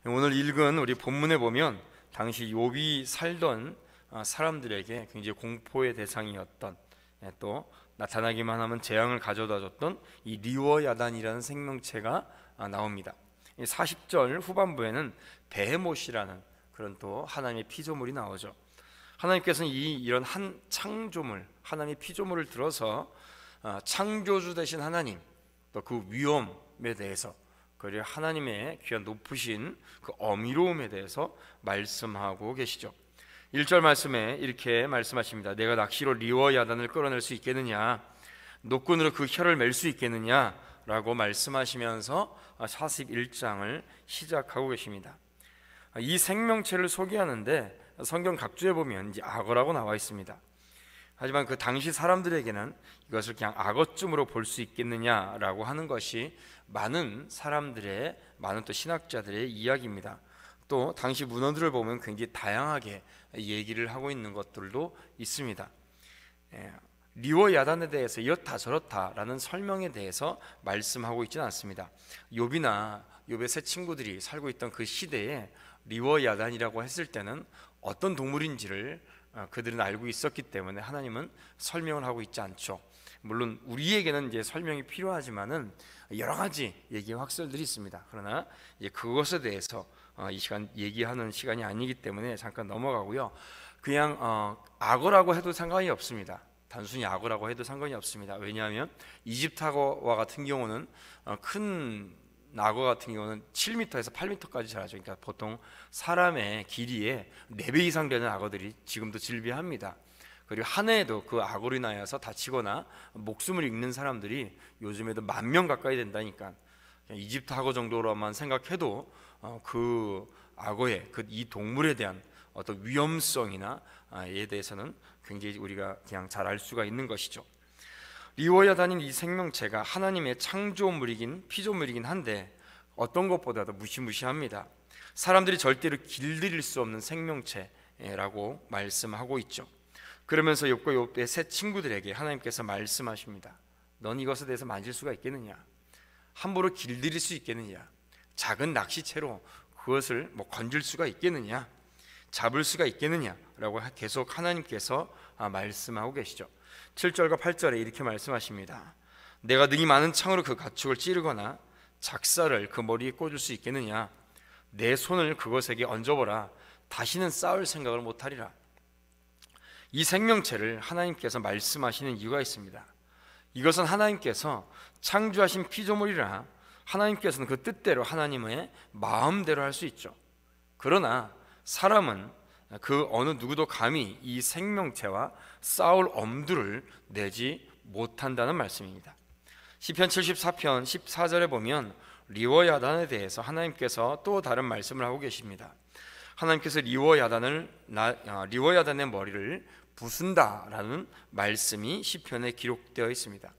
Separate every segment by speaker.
Speaker 1: 오늘 읽은 우리 본문에 보면 당시 욥이 살던 사람들에게 굉장히 공포의 대상이었던, 또 나타나기만 하면 재앙을 가져다 줬던 이 리워야단이라는 생명체가 나옵니다. 40절 후반부에는 베헤못이라는 그런 또 하나님의 피조물이 나오죠. 하나님께서는 이런 한 창조물, 하나님의 피조물을 들어서 창조주 되신 하나님, 또 그 위엄에 대해서, 그리고 하나님의 귀한 높으신 그 어미로움에 대해서 말씀하고 계시죠. 1절 말씀에 이렇게 말씀하십니다. 내가 낚시로 리워야단을 끌어낼 수 있겠느냐, 노끈으로 그 혀를 맬 수 있겠느냐 라고 말씀하시면서 41장을 시작하고 계십니다. 이 생명체를 소개하는데 성경 각주에 보면 이제 악어라고 나와 있습니다. 하지만 그 당시 사람들에게는 이것을 그냥 악어쯤으로 볼 수 있겠느냐라고 하는 것이 많은 사람들의, 많은 또 신학자들의 이야기입니다. 또 당시 문헌들을 보면 굉장히 다양하게 얘기를 하고 있는 것들도 있습니다. 리워야단에 대해서 이렇다 저렇다라는 설명에 대해서 말씀하고 있지는 않습니다. 욥이나 욥의 세 친구들이 살고 있던 그 시대에 리워야단이라고 했을 때는 어떤 동물인지를 그들은 알고 있었기 때문에 하나님은 설명을 하고 있지 않죠. 물론 우리에게는 이제 설명이 필요하지만은 여러 가지 얘기의 확설들이 있습니다. 그러나 이제 그것에 대해서 이 시간 얘기하는 시간이 아니기 때문에 잠깐 넘어가고요. 그냥 악어라고 해도 상관이 없습니다. 단순히 악어라고 해도 상관이 없습니다. 왜냐하면 이집트 악어와 같은 경우는 큰 악어 같은 경우는 7m에서 8m까지 자라죠. 그러니까 보통 사람의 길이의 4배 이상 되는 악어들이 지금도 질비합니다. 그리고 한 해에도 그 악어로 인하여서 다치거나 목숨을 잃는 사람들이 요즘에도 10,000명 가까이 된다니까. 이집트 악어 정도로만 생각해도 그 악어의 이 동물에 대한 어떤 위험성이나 에 대해서는 굉장히 우리가 그냥 잘 알 수가 있는 것이죠. 리워야단인 이 생명체가 하나님의 창조물이긴 피조물이긴 한데 어떤 것보다도 무시무시합니다. 사람들이 절대로 길들일 수 없는 생명체라고 말씀하고 있죠. 그러면서 욥과 욥의 세 친구들에게 하나님께서 말씀하십니다. 넌 이것에 대해서 만질 수가 있겠느냐? 함부로 길들일 수 있겠느냐? 작은 낚시채로 그것을 건질 수가 있겠느냐? 잡을 수가 있겠느냐? 라고 계속 하나님께서 말씀하고 계시죠. 7절과 8절에 이렇게 말씀하십니다. 내가 능히 많은 창으로 그 가축을 찌르거나 작사를 그 머리에 꽂을 수 있겠느냐? 내 손을 그것에게 얹어보라. 다시는 싸울 생각을 못하리라. 이 생명체를 하나님께서 말씀하시는 이유가 있습니다. 이것은 하나님께서 창조하신 피조물이라 하나님께서는 그 뜻대로 하나님의 마음대로 할 수 있죠. 그러나 사람은 그 어느 누구도 감히 이 생명체와 싸울 엄두를 내지 못한다는 말씀입니다. 시편 74편 14절에 보면 리워야단에 대해서 하나님께서 또 다른 말씀을 하고 계십니다. 하나님께서 리워야단의 머리를 부순다라는 말씀이 시편에 기록되어 있습니다.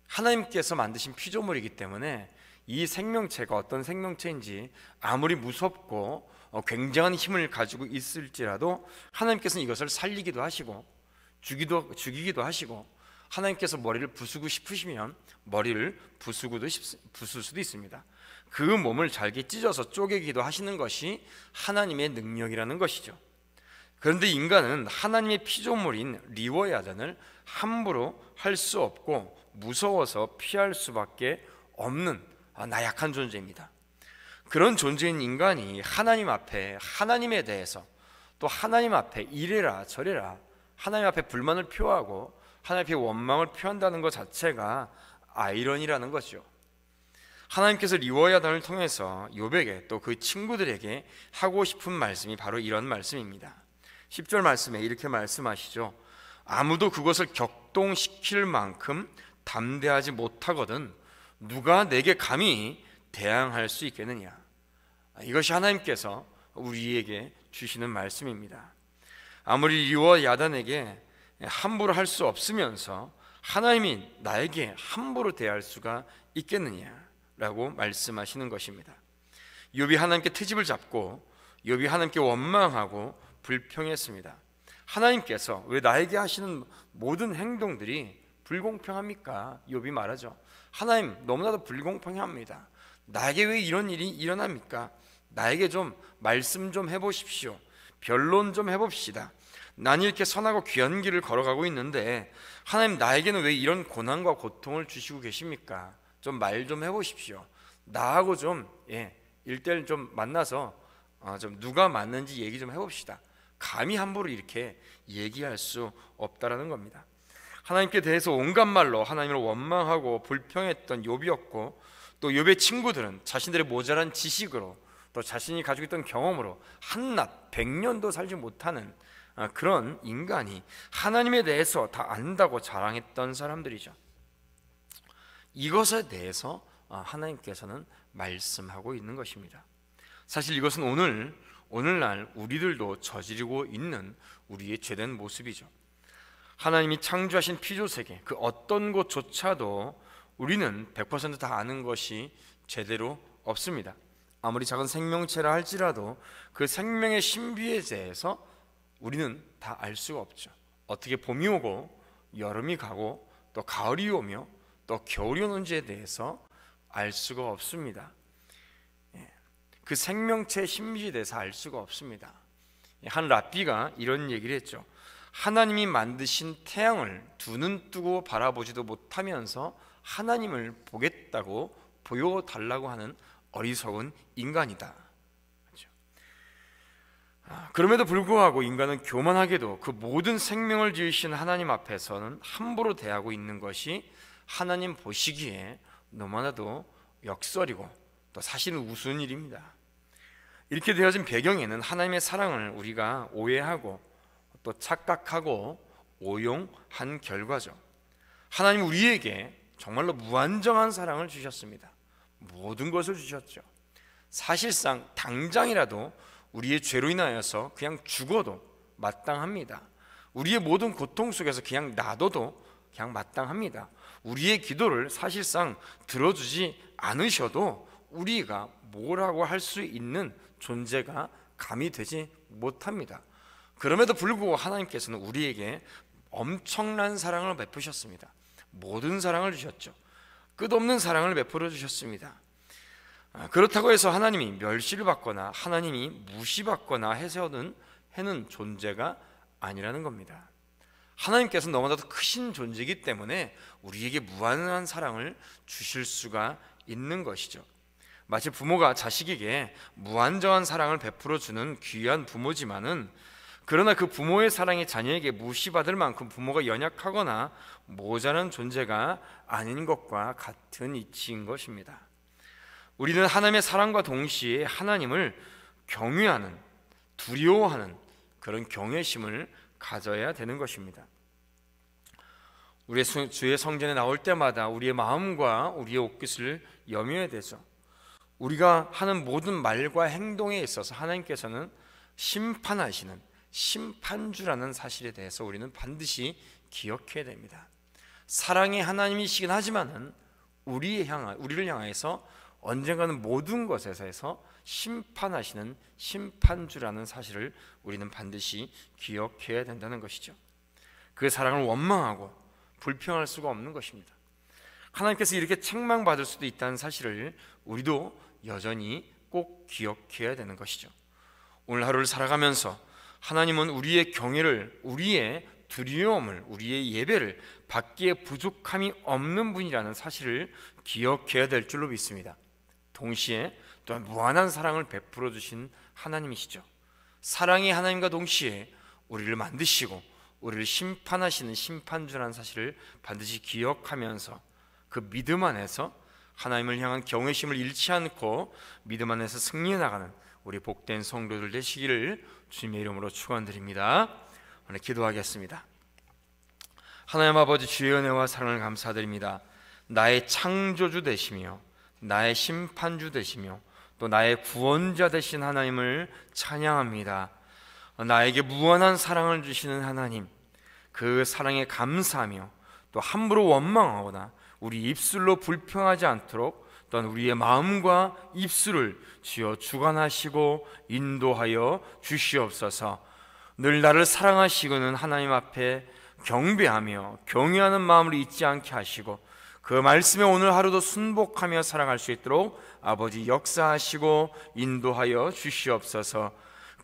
Speaker 1: 하나님께서 만드신 피조물이기 때문에 이 생명체가 어떤 생명체인지 아무리 무섭고 굉장한 힘을 가지고 있을지라도 하나님께서는 이것을 살리기도 하시고 죽이기도 하시고, 하나님께서 머리를 부수고 싶으시면 머리를 부술 수도 있습니다. 그 몸을 잘게 찢어서 쪼개기도 하시는 것이 하나님의 능력이라는 것이죠. 그런데 인간은 하나님의 피조물인 리워야단을 함부로 할 수 없고 무서워서 피할 수밖에 없는 나약한 존재입니다. 그런 존재인 인간이 하나님 앞에 하나님에 대해서, 또 하나님 앞에 이래라 저래라 하나님 앞에 불만을 표하고 하나님 앞에 원망을 표한다는 것 자체가 아이러니라는 거죠. 하나님께서 리워야단을 통해서 욥에게 또 그 친구들에게 하고 싶은 말씀이 바로 이런 말씀입니다. 10절 말씀에 이렇게 말씀하시죠. 아무도 그것을 격동시킬 만큼 담대하지 못하거든 누가 내게 감히 대항할 수 있겠느냐. 이것이 하나님께서 우리에게 주시는 말씀입니다. 아무리 리워야단에게 함부로 할 수 없으면서 하나님이 나에게 함부로 대할 수가 있겠느냐라고 말씀하시는 것입니다. 욥이 하나님께 트집을 잡고 욥이 하나님께 원망하고 불평했습니다. 하나님께서 왜 나에게 하시는 모든 행동들이 불공평합니까? 욥이 말하죠. 하나님 너무나도 불공평합니다. 나에게 왜 이런 일이 일어납니까? 나에게 좀 말씀 좀 해보십시오. 변론 좀 해봅시다. 난 이렇게 선하고 귀한 길을 걸어가고 있는데 하나님, 나에게는 왜 이런 고난과 고통을 주시고 계십니까? 좀 말 좀 해보십시오. 나하고 좀 1대1 좀 만나서 좀 누가 맞는지 얘기 좀 해봅시다. 감히 함부로 이렇게 얘기할 수 없다라는 겁니다. 하나님께 대해서 온갖 말로 하나님을 원망하고 불평했던 욥이었고, 또 욥의 친구들은 자신들의 모자란 지식으로 또 자신이 가지고 있던 경험으로 한낱 100년도 살지 못하는 그런 인간이 하나님에 대해서 다 안다고 자랑했던 사람들이죠. 이것에 대해서 하나님께서는 말씀하고 있는 것입니다. 사실 이것은 오늘날 우리들도 저지르고 있는 우리의 죄된 모습이죠. 하나님이 창조하신 피조세계 그 어떤 곳조차도 우리는 100% 다 아는 것이 제대로 없습니다. 아무리 작은 생명체라 할지라도 그 생명의 신비에 대해서 우리는 다 알 수가 없죠. 어떻게 봄이 오고 여름이 가고 또 가을이 오며 또 겨울이 오는지에 대해서 알 수가 없습니다. 그 생명체의 신비에 대해서 알 수가 없습니다. 한 랍비가 이런 얘기를 했죠. 하나님이 만드신 태양을 두 눈 뜨고 바라보지도 못하면서 하나님을 보겠다고 보여달라고 하는 어리석은 인간이다. 그렇죠? 그럼에도 불구하고 인간은 교만하게도 그 모든 생명을 지으신 하나님 앞에서는 함부로 대하고 있는 것이 하나님 보시기에 너무나도 역설이고 또 사실은 우스운 일입니다. 이렇게 되어진 배경에는 하나님의 사랑을 우리가 오해하고 또 착각하고 오용한 결과죠. 하나님 우리에게 정말로 무한정한 사랑을 주셨습니다. 모든 것을 주셨죠. 사실상 당장이라도 우리의 죄로 인하여서 그냥 죽어도 마땅합니다. 우리의 모든 고통 속에서 그냥 놔둬도 그냥 마땅합니다. 우리의 기도를 사실상 들어주지 않으셔도 우리가 뭐라고 할 수 있는 존재가 감이 되지 못합니다. 그럼에도 불구하고 하나님께서는 우리에게 엄청난 사랑을 베푸셨습니다. 모든 사랑을 주셨죠. 끝없는 사랑을 베풀어 주셨습니다. 그렇다고 해서 하나님이 멸시를 받거나 하나님이 무시받거나 해서는 해는 존재가 아니라는 겁니다. 하나님께서는 너무나도 크신 존재이기 때문에 우리에게 무한한 사랑을 주실 수가 있는 것이죠. 마치 부모가 자식에게 무한정한 사랑을 베풀어 주는 귀한 부모지만은, 그러나 그 부모의 사랑이 자녀에게 무시받을 만큼 부모가 연약하거나 모자란 존재가 아닌 것과 같은 이치인 것입니다. 우리는 하나님의 사랑과 동시에 하나님을 경외하는, 두려워하는 그런 경외심을 가져야 되는 것입니다. 우리의 주의 성전에 나올 때마다 우리의 마음과 우리의 옷깃을 염려해야 되죠. 우리가 하는 모든 말과 행동에 있어서 하나님께서는 심판하시는 심판주라는 사실에 대해서 우리는 반드시 기억해야 됩니다. 사랑의 하나님이시긴 하지만은 우리를 향해서 언젠가는 모든 것에서 심판하시는 심판주라는 사실을 우리는 반드시 기억해야 된다는 것이죠. 그 사랑을 원망하고 불평할 수가 없는 것입니다. 하나님께서 이렇게 책망받을 수도 있다는 사실을 우리도 여전히 꼭 기억해야 되는 것이죠. 오늘 하루를 살아가면서 하나님은 우리의 경외를, 우리의 두려움을, 우리의 예배를 받기에 부족함이 없는 분이라는 사실을 기억해야 될 줄로 믿습니다. 동시에 또한 무한한 사랑을 베풀어 주신 하나님이시죠. 사랑의 하나님과 동시에 우리를 만드시고 우리를 심판하시는 심판주라는 사실을 반드시 기억하면서 그 믿음 안에서 하나님을 향한 경외심을 잃지 않고 믿음 안에서 승리해 나가는 우리 복된 성도들 되시기를 주님의 이름으로 축원드립니다. 오늘 기도하겠습니다. 하나님 아버지, 주의 은혜와 사랑을 감사드립니다. 나의 창조주 되시며 나의 심판주 되시며 또 나의 구원자 되신 하나님을 찬양합니다. 나에게 무한한 사랑을 주시는 하나님, 그 사랑에 감사하며 또 함부로 원망하거나 우리 입술로 불평하지 않도록 또한 우리의 마음과 입술을 주여 주관하시고 인도하여 주시옵소서. 늘 나를 사랑하시고는 하나님 앞에 경배하며 경외하는 마음을 잊지 않게 하시고 그 말씀에 오늘 하루도 순복하며 살아갈 수 있도록 아버지 역사하시고 인도하여 주시옵소서.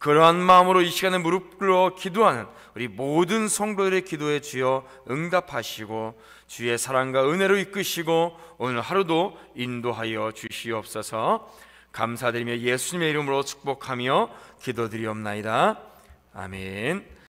Speaker 1: 그러한 마음으로 이 시간에 무릎 꿇어 기도하는 우리 모든 성도들의 기도에 주여 응답하시고 주의 사랑과 은혜로 이끄시고 오늘 하루도 인도하여 주시옵소서. 감사드리며 예수님의 이름으로 축복하며 기도드리옵나이다. 아멘.